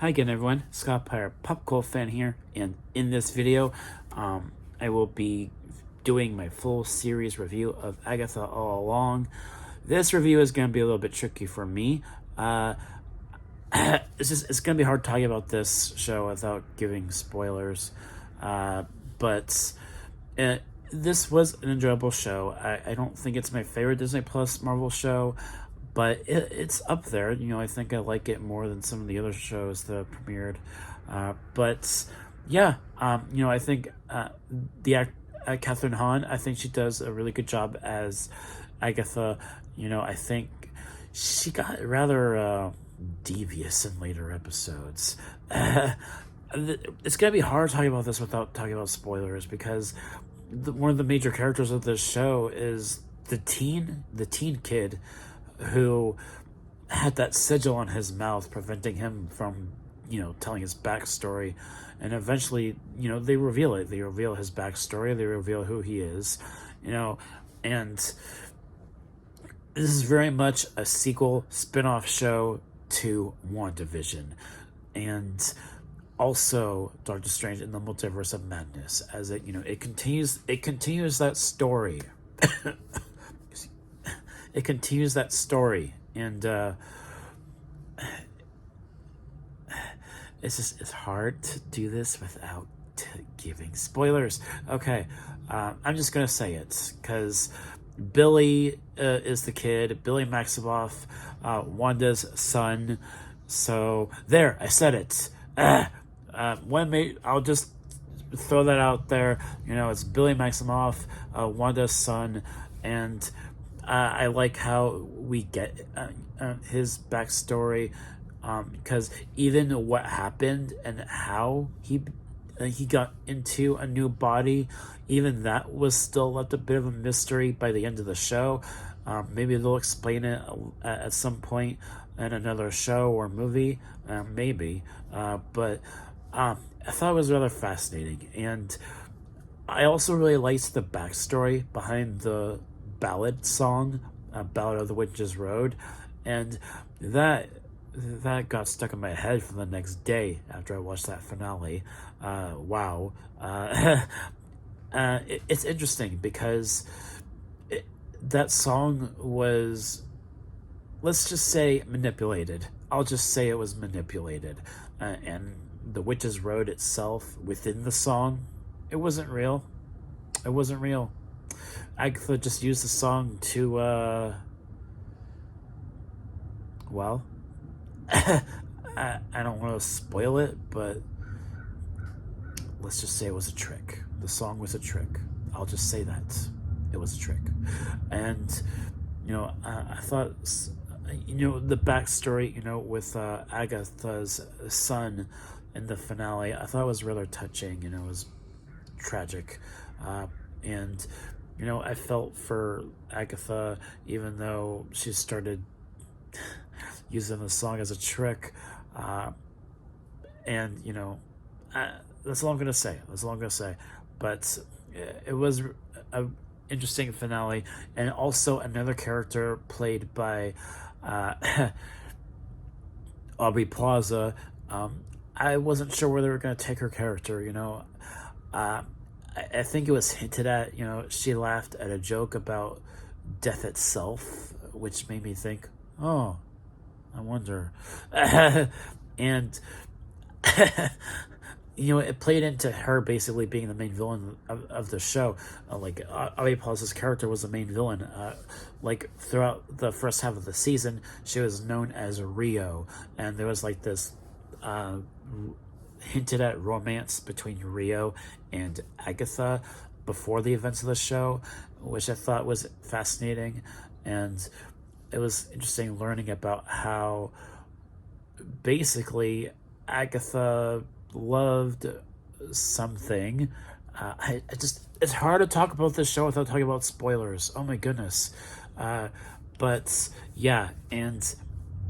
Hi again, everyone. Scott Pyre, Pop Cult fan here, and in this video, I will be doing my full series review of Agatha All Along. This review is going to be a little bit tricky for me. It's going to be hard talking about this show without giving spoilers, but this was an enjoyable show. I don't think it's my favorite Disney Plus Marvel show, but it's up there. I think I like it more than some of the other shows that premiered. But yeah, I think the Catherine Hahn, I think she does a really good job as Agatha. I think she got rather devious in later episodes. It's gonna be hard talking about this without talking about spoilers, because one of the major characters of this show is the teen kid who had that sigil on his mouth preventing him from telling his backstory. And eventually they reveal it. They reveal his backstory. They reveal who he is. And this is very much a sequel spin-off show to WandaVision, and also Doctor Strange in the Multiverse of Madness, as it continues that story. It continues that story, and it's hard to do this without giving spoilers. Okay, I'm just gonna say it, because Billy is the kid. Billy Maximoff, Wanda's son. So there, I said it. I'll just throw that out there. It's Billy Maximoff, Wanda's son, and I like how we get his backstory, because even what happened and how he got into a new body, even that was still left a bit of a mystery by the end of the show. Maybe they'll explain it at some point in another show or movie, maybe. But I thought it was rather fascinating, and I also really liked the backstory behind the ballad song, Ballad of the Witch's Road, and that got stuck in my head for the next day after I watched that finale. Wow. It's interesting because that song was, let's just say, manipulated. I'll just say it was manipulated. And the Witch's Road itself within the song, it wasn't real. It wasn't real. Agatha just used the song to, well, I don't want to spoil it, but let's just say it was a trick. The song was a trick. I'll just say that. It was a trick. And, I thought, the backstory, with Agatha's son in the finale, I thought it was rather touching. It was tragic. And, I felt for Agatha, even though she started using the song as a trick. And, that's all I'm going to say. That's all I'm going to say. But it was an interesting finale. And also another character played by Aubrey Plaza. I wasn't sure where they were going to take her character, I think it was hinted at, she laughed at a joke about death itself, which made me think, oh, I wonder. And it played into her basically being the main villain of the show. Like, Aubrey Plaza's character was the main villain. Like, throughout the first half of the season, she was known as Rio, and there was like this hinted at romance between Rio and Agatha before the events of the show, which I thought was fascinating. And it was interesting learning about how basically Agatha loved something. It's hard to talk about this show without talking about spoilers. Oh my goodness. But yeah, and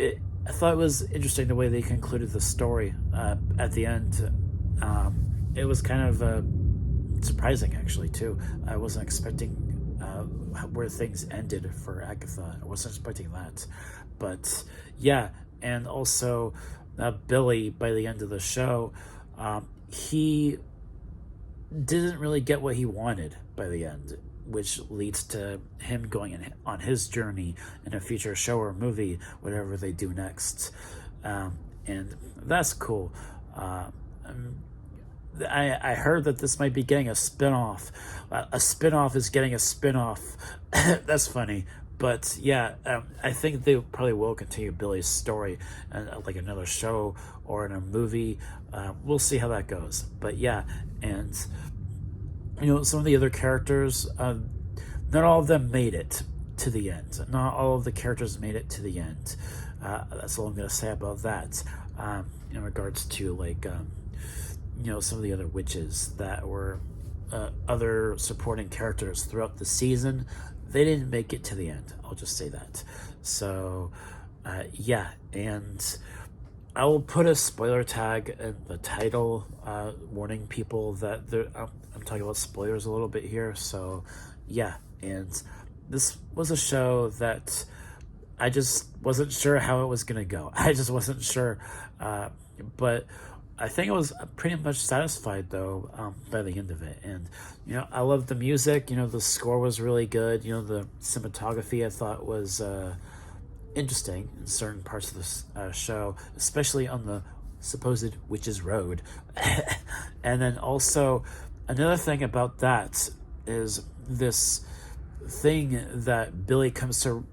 I thought it was interesting the way they concluded the story at the end. It was kind of surprising, actually, too. I wasn't expecting where things ended for Agatha. I wasn't expecting that. But yeah, and also Billy, by the end of the show, he didn't really get what he wanted by the end, which leads to him going on his journey in a future show or movie, whatever they do next. And that's cool. I heard that this might be getting a spin-off. A spin-off is getting a spin-off. That's funny. But yeah, I think they probably will continue Billy's story, like another show or in a movie. We'll see how that goes. But yeah, and some of the other characters, not all of them made it to the end. Not all of the characters made it to the end. That's all I'm going to say about that. In regards to like, some of the other witches that were other supporting characters throughout the season, they didn't make it to the end. I'll just say that. So, yeah, and I will put a spoiler tag in the title, warning people that I'm talking about spoilers a little bit here. So, yeah, and this was a show that I just wasn't sure how it was going to go. I just wasn't sure, but I think I was pretty much satisfied, though, by the end of it. And, I loved the music. The score was really good. The cinematography I thought was interesting in certain parts of the show, especially on the supposed Witch's Road. And then also, another thing about that is this thing that Billy comes to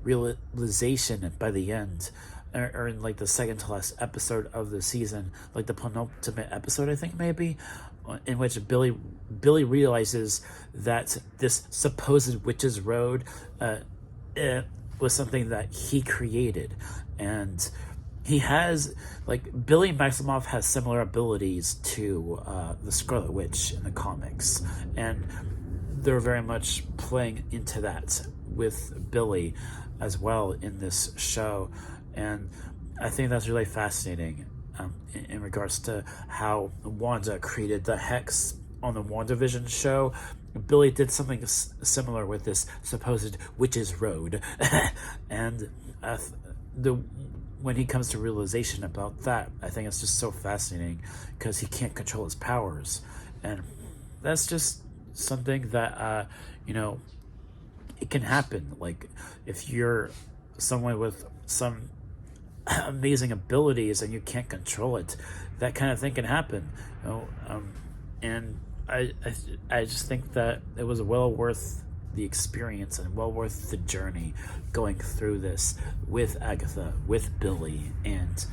realization by the end, or in like the second to last episode of the season, like the penultimate episode, I think maybe, in which Billy realizes that this supposed Witch's Road it was something that he created. And he has, like, Billy Maximoff has similar abilities to the Scarlet Witch in the comics, and they're very much playing into that with Billy as well in this show. And I think that's really fascinating in regards to how Wanda created the Hex on the WandaVision show. Billy did something similar with this supposed Witch's Road. And when he comes to realization about that, I think it's just so fascinating because he can't control his powers. And that's just something that, it can happen. Like, if you're someone with some amazing abilities and you can't control it, that kind of thing can happen. And I just think that it was well worth the experience and well worth the journey going through this with Agatha, with Billy, and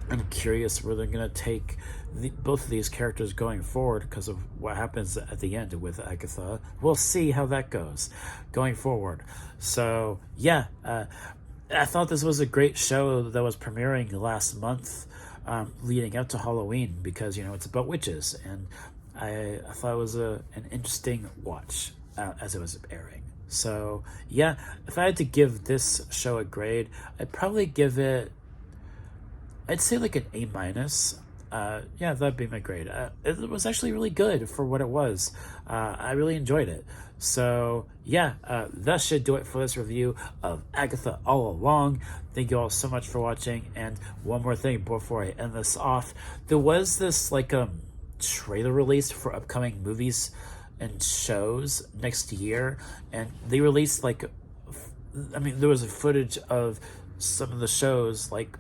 I'm curious where they're going to take both of these characters going forward because of what happens at the end with Agatha. We'll see how that goes going forward. So, yeah, I thought this was a great show that was premiering last month, leading up to Halloween, because, it's about witches, and I thought it was an interesting watch as it was airing. So, yeah, if I had to give this show a grade, I'd probably give it, I'd say like an A minus. Yeah, that'd be my grade. It was actually really good for what it was. I really enjoyed it. So yeah, that should do it for this review of Agatha All Along. Thank you all so much for watching. And one more thing before I end this off, there was this like trailer release for upcoming movies and shows next year, and they released there was a footage of some of the shows like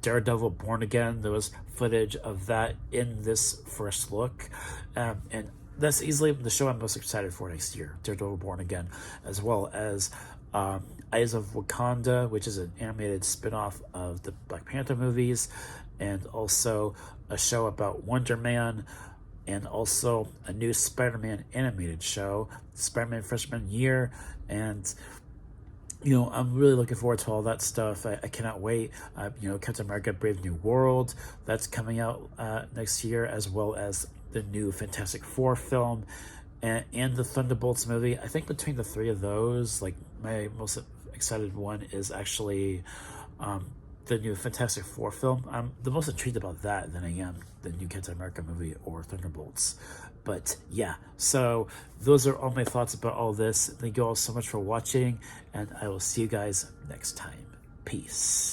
Daredevil Born Again. There was footage of that in this first look, and that's easily the show I'm most excited for next year, Daredevil Born Again, as well as Eyes of Wakanda, which is an animated spin-off of the Black Panther movies, and also a show about Wonder Man, and also a new Spider-Man animated show, Spider-Man Freshman Year, and I'm really looking forward to all that stuff. I cannot wait. Captain America Brave New World, that's coming out next year, as well as the new Fantastic Four film and the Thunderbolts movie. I think between the three of those, like, my most excited one is actually the new Fantastic Four film. I'm the most intrigued about that than I am the new Captain America movie or Thunderbolts. But yeah, so those are all my thoughts about all this. Thank you all so much for watching, and I will see you guys next time. Peace.